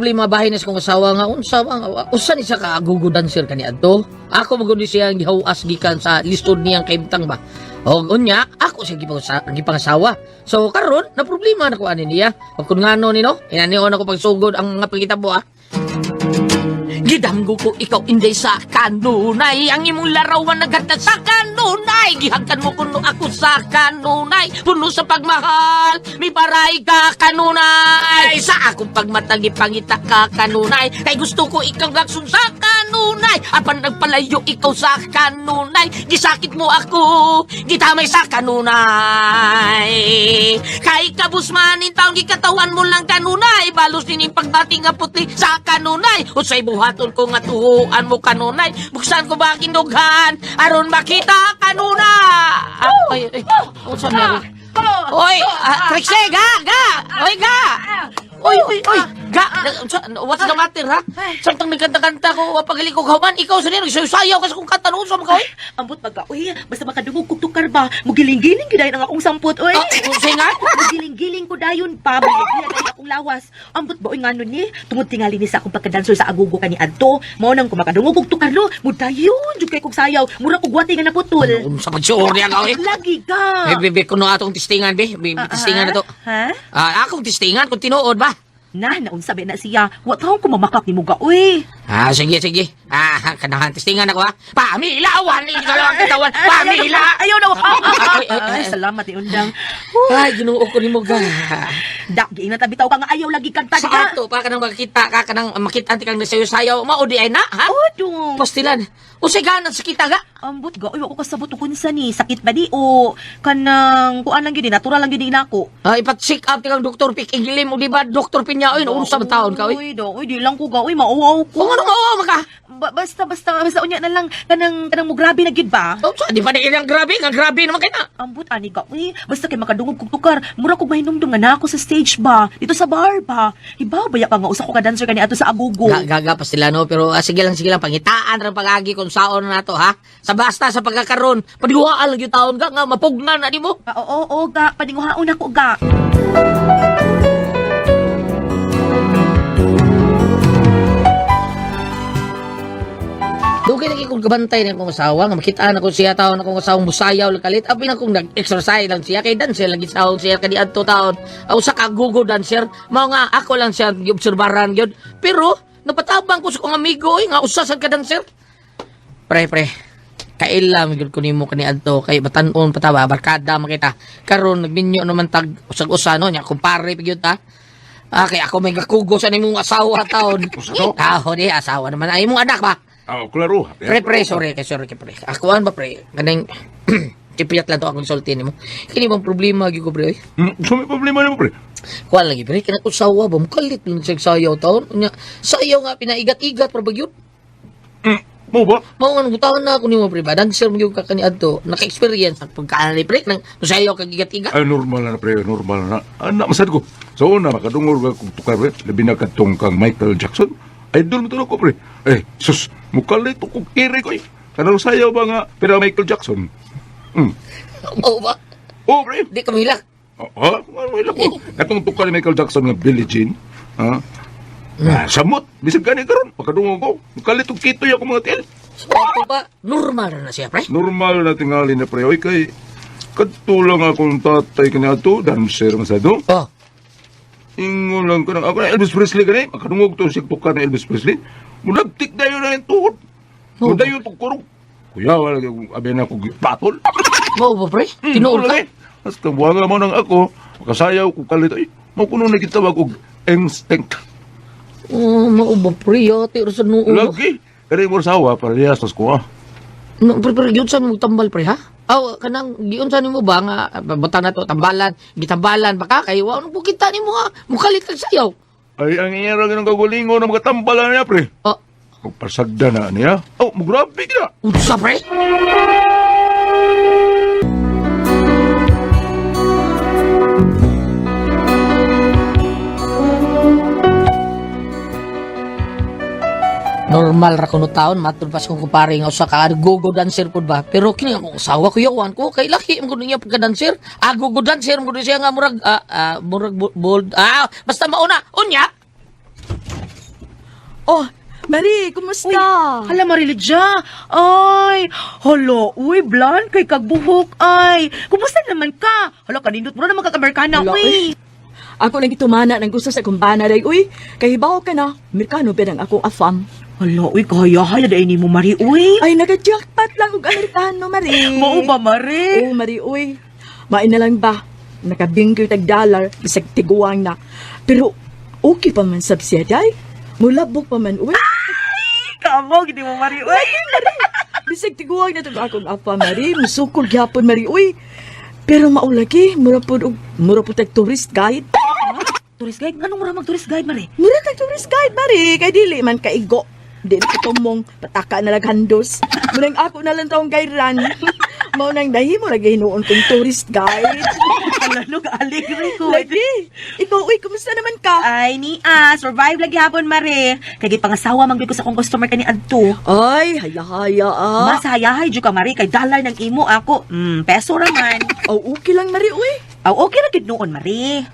problema bahay na sa kong asawa nga unsa ni sa kaagugo dancer kani adto. Ako magud siya gihawas gikan sa listod niyang kaimtang ba. O unya, ako siya gipangasawa. So karon na problema na ko ani niya. Pag kun ngano ni no, inanion ako pagsugod ang nga pagkitabo ah. Gidamgo ko ikaw inday sa kanunay. Ang imong larawan nagata sa kanunay. Gihagkan mo kuno ako sa kanunay. Puno sa pagmahal, may paray ka kanunay. Sa akong pagmatagi pangita ka kanunay. Kay gusto ko ikaw gagsun sa kanunay. Apan nagpalayo ikaw sa kanunay. Gisakit mo ako, gitamay sa kanunay. Kay kabusmanin taong gikatawan mo lang kanunay. Balos din yung pagbati nga puti sa kanunay. Usay buhaton ko nga tuhuan mo kanunay. Buksan ko ba kinughan? Aron makita kanunay. Ay, unsa meron? Oy, Trixie, ga! Oy, ga! Oy, ga! What's the matter, ha? Samtang nagkanta-kanta ko, pagali ko kauman, ikaw sa nila, sayaw ka sa kong kanta noon, sa mga kawin? Ambot baga, uy, basta makadungog kong tukar ba, mugiling-giling ko dayon ang akong sampot, uy. Say nga? Mugiling-giling ko dayon pa, mugiling dayon akong lawas. Ambot ba, uy, nga nun ni, tungod tingali ni sa akong pagkadansor sa agugo ka ni Adto, maunang ko makadungog kong tukar, lo, mudayon, jud kay kong sayaw, mura ko guwati nga naputol. Sa pagsuor niya, kawin? Lagi ka. Bebe, kuno atong testingan, be. Testingan na to. Ha? Akong testingan, kung tinuod ba? Naunsabi na siya, wa taong ko mamakak ni Muga, uy. Sige. Kanahan, testingan ako, ha? Pamilawan! Ikalawang katawan! Pamila! Ayaw na! Ay, salamat, Undang. Ay, ginuo ko ni mo, ga. Dagi na tabitaw ka nga ayaw lagi kanta Sa ka. ato, pa ka nang makita, ka nang makita kang nasayo-sayaw, maudi ay na, ha? Odo. Postilan. O sige, sakita ga. Ambot ga, uy, ako kasabot ko kunsa ni. Sakit ba di o kanang kuan lang yun, natural lang yun inako. Ipat-check up kang Dr. Pick Igilim, o di ba, Dr. Pinyaoy, noong sa taon ka, Uy, di lang ko ga, uy, mauwaw ko. Kung ano nga, maka. Basta unya na lang, kanang mo grabe na gid ba? Di ba na ilang grabe, nga grabe naman kaya. Ambot, ani ga, uy, basta kay makadungog kong tukar, mura kong mahinumdum nga na ako sa stage ba, dito sa bar ba. Ibaw, baya pa nga, usa ko ka dancer ka ni ato sa agugo. Gaga pa sila, no? Pero sige lang, pangitaan rin pag-agi kung saon na to, ha? Sa basta, sa pagkakaroon, padiwaan lang yung taon ka, nga mapugnan na di mo. Oo, ga, padinguhaon ako ga. Dugay lagi kong kabantay ng akong asawa, nga makitaan ako siya taon akong asawang musayaw lakalit. Apin akong nag-exercise lang siya, kay dancer lagi sahon siya kadi adto taon. Sa kagugo dancer, mao nga ako lang siya giobserbaran gyud. Pero napatabang ko sa kong amigo nga usasan ka dancer. Pre, kailam gyud ko nimo kani adto kay batan-on patawa barkada makita. Karon nagminyo naman tag usag-usano nya kumpare gyud ta. Kay ako may gakugo sa nimong asawa taon. Taon di asawa naman ay imong anak ba? Klaro. Pre, sorry, pre. Akuan ba, pre? Kanang, kipiyat lang to akong sulti ni mo. Kini bang problema, gyud ko, pre? So may problema naman, pre. Kuan lagi, pre. Kanang usawa ba? Mukalit lang siya sayaw taon. Sayaw nga, pinaigat-igat, para ba yun? Mo ba? Mao nga, butawan na ako ni mo, pre ba? Dancer mo yung kakaniad to. Naka-experience ang pagkaan ni pre. Nang sayaw kag igat-igat. Ay, normal na, pre. Normal na. Anak, masad ko. So, una, makadungor ka kung tukar, pre. Labi na katong kang Michael Jackson. Idol mo to ko, pre. Sus, mukalit ko kung kiri ko, eh. Kanang sayaw ba nga, pero Michael Jackson? Oo ba? Oo, pre. Di kami hilak. Ha? Ano ilak ko? Katong tukar ni Michael Jackson nga Billie Jean. Samot. Bisag gani karon. Makadungor ko. Mukalit ko kito yung mga tiil. So, ato ba? Normal na siya, pre? Normal na tingali na, pre. Oy, kay katulang akong tatay kanato, dancer masado. Oh. Ingon lang ko ng ako na Elvis Presley gani. Makadungog to si tukar ni Elvis Presley. Munagtik na yun na yung tuhod. Muna yun itong kurong. Kuya, wala yung abi na akong patol. Mao ba, pre? Tinuol ka? Hasta buwan naman ng ako. Makasayaw ko kalit. Ay, makuno na kitawag og instinct. Mao ba, pre? Ate, sa noo. Lagi. Kaya mo sawa, parehas tas ko, No, pre, yun saan mo tambal, pre, ha? Kanang, giyon saan mo ba nga, butang na to, tambalan, gitambalan, baka kayo, ano po kita ni mo, ha? Mukalit kang sayaw. Ay, ang iyara ng kagulingo na magatambalan niya, pre. Magpasagda na niya. Magrabe ka. Unsa, pre? Normal ra kuno taon matud pas kong kupare nga usa ka go dancer pud ba, pero kini akong usawa ko yawan ko kay laki mo niya pagka dancer, go dancer mo siya nga murag bold, basta mauna unya. Oh, Marie, kumusta? Hala, Marilidja. Ay, hala, uy, Blan, kay kagbuhok, ay. Kumusta naman ka? Hala, kanindot mo na naman kag-Amerikana, Hala, uy. Ako lang itumana ng gusto sa kumbana day. Uy, kahibaw ka na. Amerikano ba ng akong afam? Hala, uy, kaya dahil ni mo, Mari, uy. Ay, nag-jackpot lang og Amerikano, Marie. Mao ba, Mari? Oo, Marie, uy. Main na lang ba? Nakabingkoy tag-dollar, bisag tiguang na. Pero, okay pa man sabsiya, day. Mulabok pa man, uy. Kamo, gini mo, Mari, uy. Bisag tiguang na itong akong apa, Marie. Musukol gyapon, Marie, uy. Pero maulagi, mura po tag tourist guide. Tourist guide? Anong mura mag-tourist guide, Mari? Mura tag tourist guide, Marie. Kay dili man kaigo. Di na tumong pataka na laghandos. Munang ako na lang taong gayran. Maunang dahi mo lagi hinuon kong tourist guide. Hala, no, aligre ko. Lagi. Ikaw, uy, kumusta naman ka? Ay, survive lagi hapon, Mari. Kaya pangasawa, manggay ko sa akong customer ka ni Adto. Ay, haya-haya ah. Masayahay, dyo ka, Mari. Kay dollar ng imo ako. Peso raman. Oh, okay lang, Marie, uy. Aw, okay na gid noon, Mari.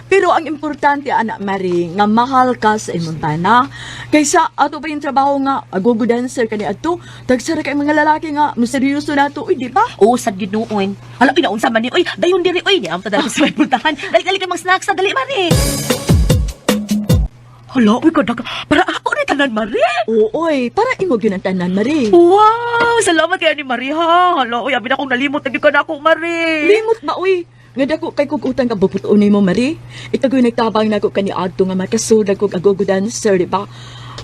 Pero ang importante, anak Marie, nga mahal ka sa Montana. Kaysa ato pa yung trabaho nga, agogo dancer ka ni ato, tagsara kay mga lalaki nga, maseryoso na to, uy, di ba? Oo, sad gid noon. Hala, pinaunsa man ni. Uy, dayon diri, uy. Di am ta dali sa may puntahan. Dali ka mag-snacks na, dali, Mari. Hala, uy, kadag. Para ako ni tanan, Mari. Oo, oy, para imo yun ang tanan, Marie. Wow, salamat kaya ni Mari, ha. Hala, uy, abi na akong nalimot. Naging ka na ako, Mari. Limot ma, uy. Nga dako kay kog utang ka buputuon nimo, Marie. Ikagoy nagtabang na ko kani adto nga makasud ako agogo dancer, di ba?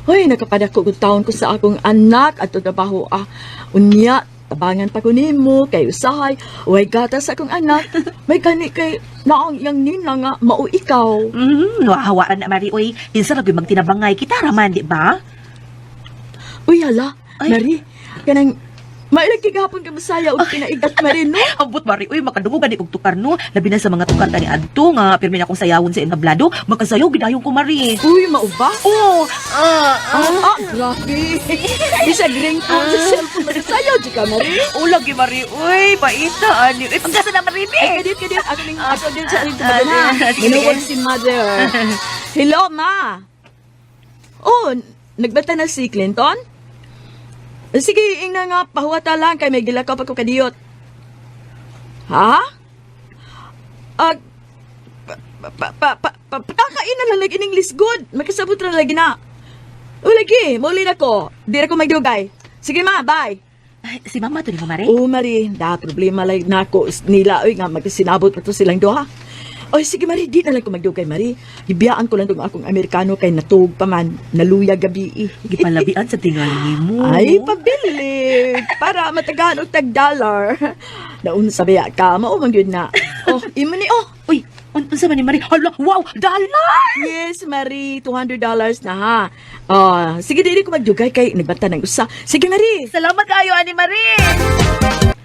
Hoy, nakapadako ko taon ko sa akong anak at trabaho unya tabangan pa ko nimo kay usahay, way gata sa akong anak. May kani kay naong yang nina nga mao ikaw. Nawahawaan na, Mari, uy. Pinsan lagi magtinabangay. Kita raman, di ba? Uy, hala, Ay. Marie, kanang mailagi gahapon ka masaya og pinaigat Marie, no? Ambot, Mari, uy, makadungo gani kog tukar, no? Labi na sa mga tukar ka ni Adto nga. Pirmi na akong sayawon sa inablado. Magkasayaw, gidayon ko, Mari. Uy, mao ba? Oo. Grabe. Bisag ring ko sa cellphone magsayaw di ka, Marie. Oo, lagi, Mari. Uy, baita, ani. Uy, pagkasa na, Mari, Ay, be. kadit. Ako din sa rin na. sige. Minuwag si mother. Hello, ma. Oh, nagbata na si Clinton? Sige, ina nga, pahuwata lang kay may gilakaw pa ko kadiyot. Ha? Kakain na lang lagi ng English good. Makasabot na lagi na. O, lagi, maulin ako. Di na ko magdugay. Sige, ma, bye. Ay, si Mama to ni mo, Mari? Oo, Marie, problema lang na ako nila. Uy, nga, magkasinabot pa to silang doha. Oy, sige, Marie, di na lang ko magdugay, Marie. Ibiyaan ko lang itong akong Amerikano kay natug pa man, naluya gabi. Gipalabian sa tingali mo. Ay, pabilig. Para matagaan og tag-dollar. Naun sa baya ka, maumang yun na. Oh, imo ni, oh. Uy, unsa man ni Mari? Hala, wow, dollar! Yes, Marie, $200 na ha. Oh, sige, di ko magdugay kay nagbanta ng usa. Sige, Marie. Salamat kayo, ani Mari.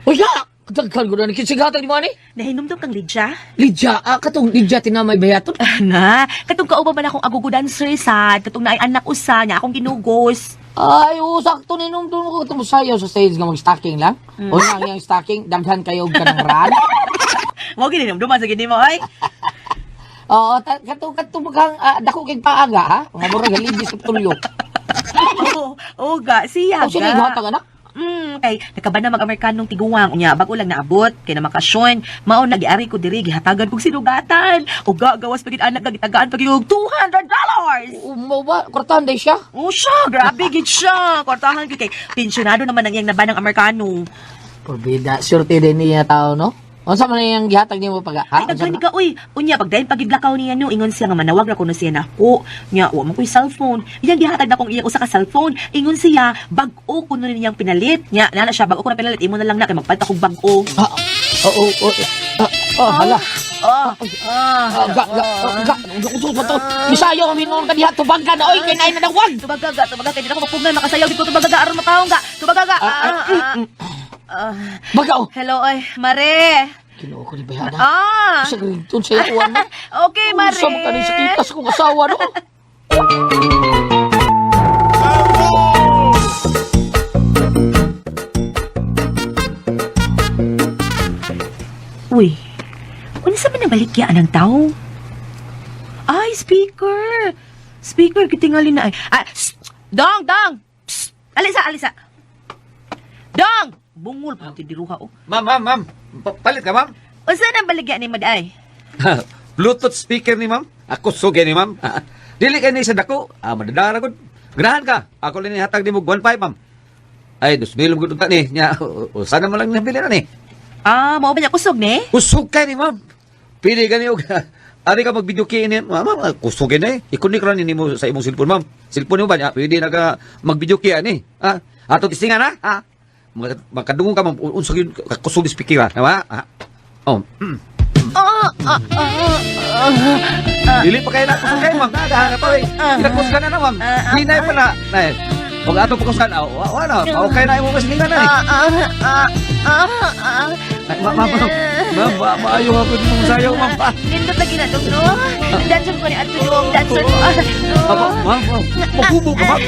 Uy, ya! Daghan ko na nakisigatan ni mo ni. Nahinumdum kang Lidya? Lidya, katong Lidya tinamay bayaton. Na, katong kauban man akong agugo dancer sad, katong naay anak usa niya akong ginugos. Ay, sakto ni nung doon ko katong sayaw sa stage nga mag-stocking lang. O nga yung stocking, daghan kayo og kanang ran. Mo ginumdum sa gini mo ay. Oo, katong kang dako kay paaga ha. Nga mura galibis sa tulo. Oo ga, siya O sige, hatag anak. Kay nakaban na mag-Amerikanong tiguang unya bago lang naabot kay na makasyon mao nagiari ko diri gihatagan kog sinugatan o gagawas pagid anak gagitagaan pagid og $200. Mo ba kwartahan day siya? Oh siya, grabe gid siya. Kwartahan gid kay pensyonado naman ang iyang nabanang Amerikano. Porbida, surte din niya tao no. Unsa man yung gihatag nimo pag Ay, nagkani ka, uy. Unya, pag dahil pagiglakaw niya no, ingon siya nga manawag na kuno siya na ako. Nya, wa man ko'y cellphone. Iyang gihatag na kong iyang usa ka cellphone. Ingon siya, bag-o kuno niyang pinalit. Nya, nana siya, bag-o ko na pinalit. Imo na lang na, kay magpalit akong bag-o. hala. Ah. Misayo kami nung kaniya tubaga na oy kay nay na dawag. Tubaga, kay di na ako mapugnay, makasayaw dito, tubaga, aron mataong ga. Tubaga. Bagaw. Hello, ay, Mare. Kinuha ko ni Bayana. Ah. Sa ringtone sa iwan mo. Okay, Mare. Sa mga kanil sa kitas kong asawa no. Uy, ano sa nabalikya ng tao? Ay, speaker. Speaker, kitingali na ay. Dong, dong! Psst! Alisa, alisa! Dong! Bungol pa ang tidiruha, oh. Ma'am. Palit ka, ma'am. O saan ang baligya ni Maday? Bluetooth speaker ni ma'am. Ako suge ni ma'am. Dili ka ni sa dako. Madadara ko. Ganahan ka. Ako lang hatag ni mo 1.5, ma'am. Ay, 2,000 mo gudunta ni. Sana mo lang nabili na ni. Mao ba niya kusog ni? Kusog ka ni, ma'am. Pili ka ni. Ari ka mag-video key ni. Ma'am, kusog ni. Ikunik lang ni mo sa imong cellphone, ma'am. Cellphone mo ba niya? Pwede na ka mag-video key ni. Ato tisingan, ha? Makadungong ka, ma'am. Unsog yun. Kusog ni speaker, ha? Diba? Oh. Dili pa kayo na kusog kayo, ma'am. Nagahanap pa, eh. Inakus ka na na, ma'am. Hinay pa na. Nay, huwag ato pakuskan. Wala. Okay na yung mga silingan na, eh. Ay, ma'am, maayo ako din mong sayaw, ma'am. Nindot lagi na dong, no? Dancer ko ni Ato yung dancer ko. Ma'am, maghubo ka, ma'am.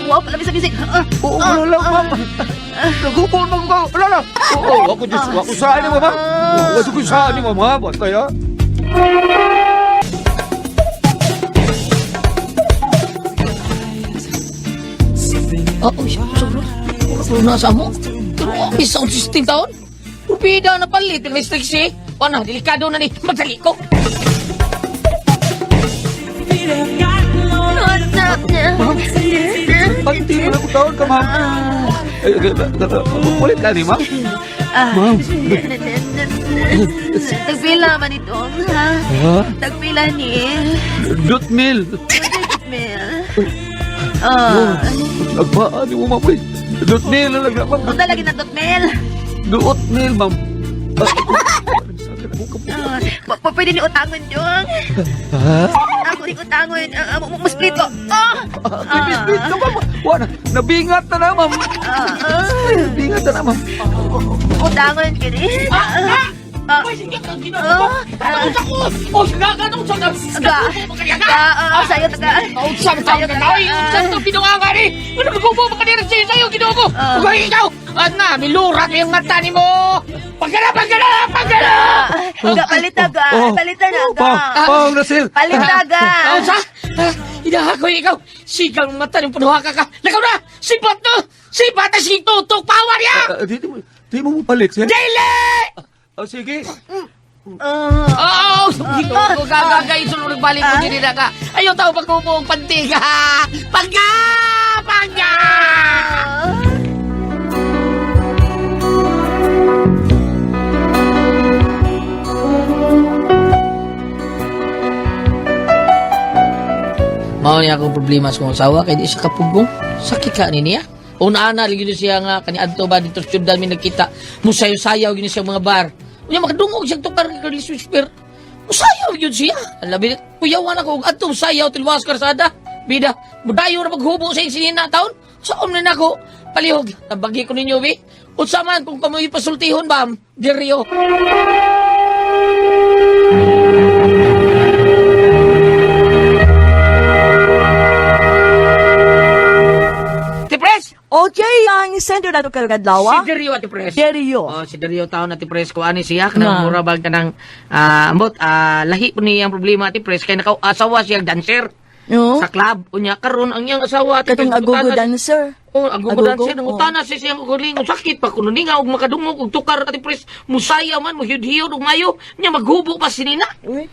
Wow, pala bisag-bisig. Oo, wala lang, ma'am. Naghubo lang ka. Wala lang. Oo, ako saan mo, ma'am. Ako saan mo, ma'am. Basta, ya. Suro na sa mo. Pero may sound system taon. Rupida na palit. May striksi. Ano, delikado na ni. Magdali ko. Pagti mo lang taon ka, ma'am. Ulit ka ni, ma'am. Ma'am. Tagpila man ito, ha? Tagpila ni. Dot meal. Mel. Nagpaan mo, ma'am. Dot meal na lang, ma'am. Punta lagi na Mel. Dot meal, ma'am. Pwede ni utangon dong. Ako ni utangon. Musplit ko. Split ka, ma'am. Wala, nabingat na na, ma'am. Nabingat na na, ma'am. Utangon ka ni. Sige ka, ginagawa. Sa ko. O, gagano'n sa Sa'yo taga. Mautsan ka ka na. Ay, utsan to pinungangan eh. Ano magkubo ba kanina sa'yo, ginagawa ko? Ugay ikaw. At na, milurat yung mata ni mo. Pagkala! Palitaga. Palitan na ka. Pang nasil. Palitaga. Sa? Inahakoy ikaw. Sigang mata ng punuha ka. Lakaw na! Sipat to! Sipat na si Tutok Power ya! Di mo palit siya. Daily! Sige. Oo! Dito ko gagagay. Sunod nagbalik ko din na ka. Ayaw tao pagkupo ang pantiga. Pagka! Mao niya akong problema sa kong asawa kaya di siya kapugong. Sakit ka ni niya. Una-ana, lagi siya nga kaniadto ba dito sa syudad may nagkita. Musayaw-sayaw gini siya mga bar. Unya makadungog siya tukar ni Carlos Whisper. Musayaw yun siya. Alabi, kuyawan ako adto musayaw tilwas karsada. Bida, mudayo na maghubo sa insina taon. Saan na ako? Palihog, nabagi ko ninyo, bi. Unsa man kung kamoy pasultihon ba, Diryo. Tipres! Okay, ang sender na ito kagadlawa. Si Diryo at Tipres. Diryo. Oh, si Dario taon na Tipres ko ani siya kanang mura bag kanang ambot lahi po niya ang problema Tipres kay naka-asawa siya dancer No? sa club unya karon ang iyang asawa Katong agogo dancer. Oh, agogo dancer nang oh. utana siya siyang guling sakit pa kuno ninga og makadungog og tukar at Tipres musaya man muhid-hiyod og mayo nya maghubo pa sinina. Uy.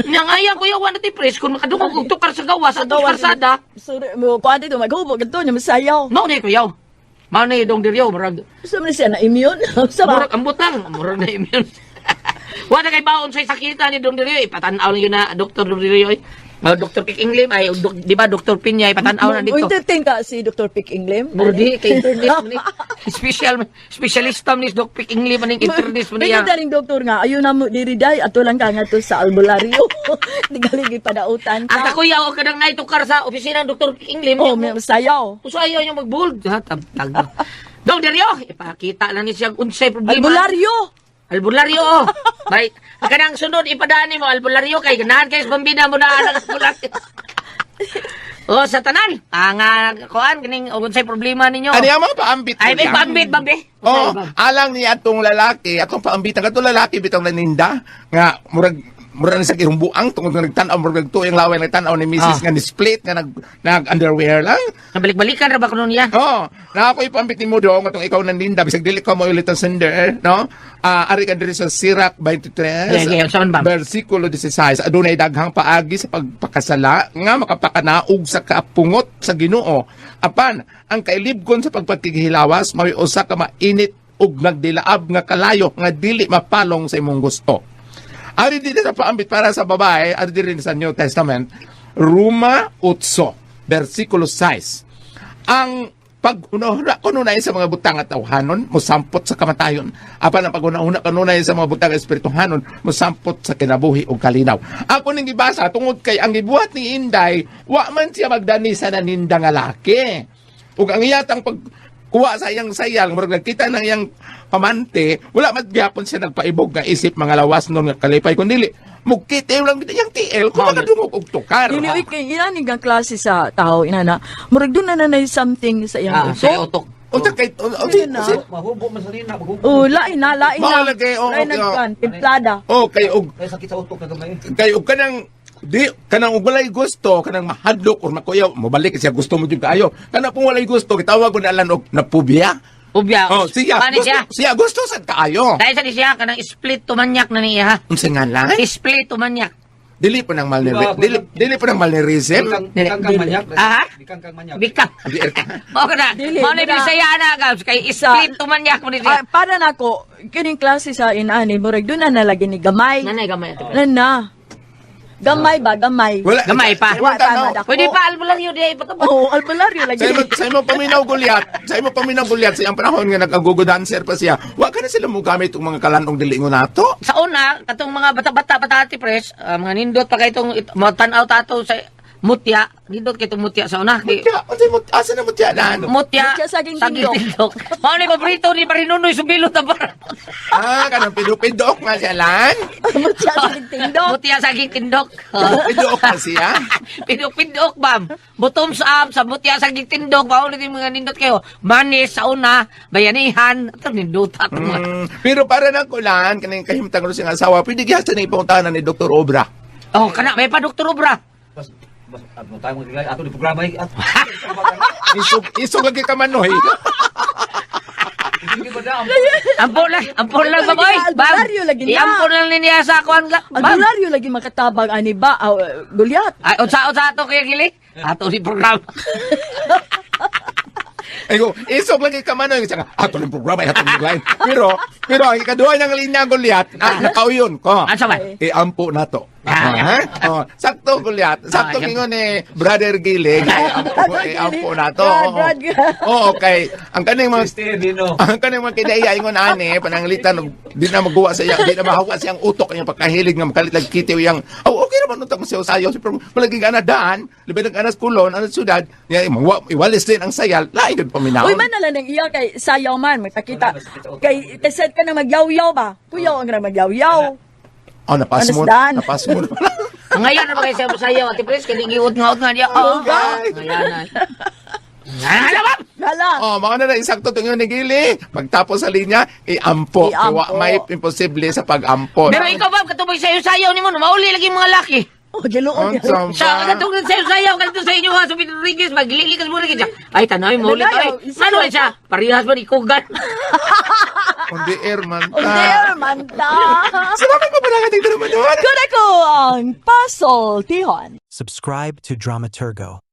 Nya ngaya ko yawan at Tipres kun makadungog og tukar sa gawas sa karsada. Sorry, mo kuan dito maghubo gadto nya masayaw. No ni ko yaw. Mao ni dong Diryo murag Sa man siya na immune. Sa ba? murag ambot lang murag na immune. Wala kay baon sa sakita ni Dong Diryo ipatanaw lang yun na Dr. Dong Diryo ay. Dr. Pick Inglim ay di ba Dr. Pinya ipatanaw na dito. Entertain ka si Dr. Pick Inglim. Murdi kay internet mo ni. Specialista ni Dr. Pick Inglim maning internet mo niya. May daling doktor nga, ayun na mo diriday, ato lang ka nga to sa albularyo. Di galigi padautan At ka. ako yaw kadang naitukar sa opisina ng Dr. Pick Inglim. Oh, may masayaw. Uso ayaw niya mag-bold. Tag. Dong Diryo, ipakita lang ni siya unsay problema. Albularyo! Albularyo, oh. Bay, kanang sunod ipadaan mo albularyo kay ganahan kay bambina mo na ang albularyo. Oh, sa tanan. Ang kuan kining og unsay problema ninyo? Ano yung mga paambit ko Ay, may yan? bambit, bambi. Oo, alang ni atong lalaki, atong paambitan, katong lalaki bitong naninda, nga, murag, mura na sa kirumbuang tungkol nga nagtanaw mura nagtuyang laway nagtanaw ni Mrs. nga ni split nga nag underwear lang. Nabalik-balikan ra ba kuno niya? Oh, na ako ipambit ni mo dong katong ikaw nandinda bisag dili ka mo ulit ang sender, no? Ari ka diri sa Sirach 23. Okay, saan ba? Versikulo 16. Adunay daghang paagi sa pagpakasala nga makapakanaog sa kaapungot sa Ginoo. Apan ang kailibgon sa pagpagkikihilawas mao usa ka mainit ug nagdilaab nga kalayo nga dili mapalong sa imong gusto. Ari dito sa paambit para sa babae, ari diri sa New Testament, Roma 8, versikulo 6. Ang pag-unahuna kanunay sa mga butang at tawhanon, musampot sa kamatayon. Apan ang pag-unahuna kanunay sa mga butang at espirituhanon, musampot sa kinabuhi o kalinaw. Ako ning gibasa tungod kay ang gibuhat ni Inday, wa man siya magdani sa naninda nga laki. Ug ang iyatang pagkuha sa iyang sayang, murag nagkita ng iyang pamante, wala magyapon siya nagpaibog nga isip mga lawas nun nga kalipay. Kundili, mugkitiw lang yung TL, kung makadungog og tukar. Dili kay inaning nga klase sa tao inana. Murag doon na nanay something sa iyang Sa utok. utok. Unsa kay Mahubo man sa nina, mahubo. Oh, lain na. Mahalagay, oo, Lain okay, oo. nagkan, timplada. kay og Kaya sakit sa utok na gamay. kay og kanang ug walay gusto kanang mahadlok or makuyaw mobalik siya gusto mo jud kaayo kana pong walay gusto gitawag ko na alan og napubya. Ubya. Siya Paano gusto, siya? gusto sad kaayo. Dahil sa di siya, kanang split tumanyak na niya ha. Unsa nga lang? Split tumanyak. Dili pa nang dili pa nang malnerism. Bikang kang manyak. Ah? Bikang kang manyak. Bikang. Mao ka na. Dili, Mao na bra. Bisaya na gabs kay split tumanyak mo ni siya. Para nako, kining klase sa inani, murag doon na nalagi ni gamay. Nanay gamay ito. Na. Gamay ba? Gamay. Wala Gamay pa. Wa tama dako. Pwede pa albularyo di patapos. Oh, albularyo lagi. sa imo paminaw gulyat, sa iyang panahon nga nag-agogo dancer pa siya. Wa ka na sila mo gamit og mga kalanong dilingon nato. Sa una, katong mga bata-bata patati pres, mga nindot pa kay itong matanaw tato sa mutya, nindot kay itong mutya sa una. Kaya, asa na mo tiyanan? Mutya, Mutya saging tindok. tindok. Mao ni paborito ni Parinunoy subilot na para. Kanang pidupidok nga siya lan. Mutya sa tindok. Mutya saging tindok. Pidupidok nga siya. Pidok-pidok, bam. Bottoms up, sa mutya saging tindok, maulit yung mga nindot kayo. Manis sa una, bayanihan, at nindot at mga. Pero para nang kulan, kanang kahimtang ko siyang asawa, pwede gihasa na ipuntahan ni Dr. Obra. Oh, kana, may pa Dr. Obra. Bas ano tayo mo digay ato di programa ay. Isog lagi ka manoy. Hindi ba da? Ampun lang, baboy. Albularyo lagi na. Iampun lang niya sa akuan ka. Bam. Albularyo lagi makatabang ani ba? Gulyat. Ay, unsa ato kaya gili? Ato si programa. Aygo, isog lagi ka manoy. Ato ng programa, ato ng line. Pero ang ikaduha ng linya Goliath, nakauyon ko. Ansa ba? Iampo na to. Ah. Sakto Goliath. Sakto yan. kingon ni Brother Gilig. Iampo na to. Brad. Oo, okay. Ang kaning mga Dino. ang kanang mga kinaiya ingon ani pananglitan di na magawa sa iya di na mahawa siyang utok niya pagkahilig nga makalit kitiw yang okay naman untang siya sayo pero malaging ana daan libe nag anas kulon anas sudad ya iwalis din ang sayal lain gud paminaw. Uy, man nalang iya kay sayaw man, magtakita. Kay tesed ka na magyaw-yaw ba? Kuyaw ang na magyaw-yaw. Napas mo Understand? napas mo Ang ngayon na ba kayo sayo, ati pres, kinigiwot nga niya. Oh, guys. ngayon na. Ano ba? Hala. mga na insakto tingin ni Gili pagtapos sa linya iampo Iampo. wa may imposible sa pagampo. Pero ikaw ba, katuboy sayo-sayaw ni mo, mauli lagi mga laki. Oh, giluon yan. Unsam Sa ba? katong sayo-sayaw, kanto sa inyo ha, sa Rodriguez, maglilikas mo rin siya. Ay, tanaw, mauli Nagayaw, tayo. isa Ano lang. siya? Parehas ba ni Kugan? Undi man. There, manta. Salamat pa pala ka tingnan naman doon. Kuna ko ang puzzle, Tihon. Subscribe to Dramaturgo.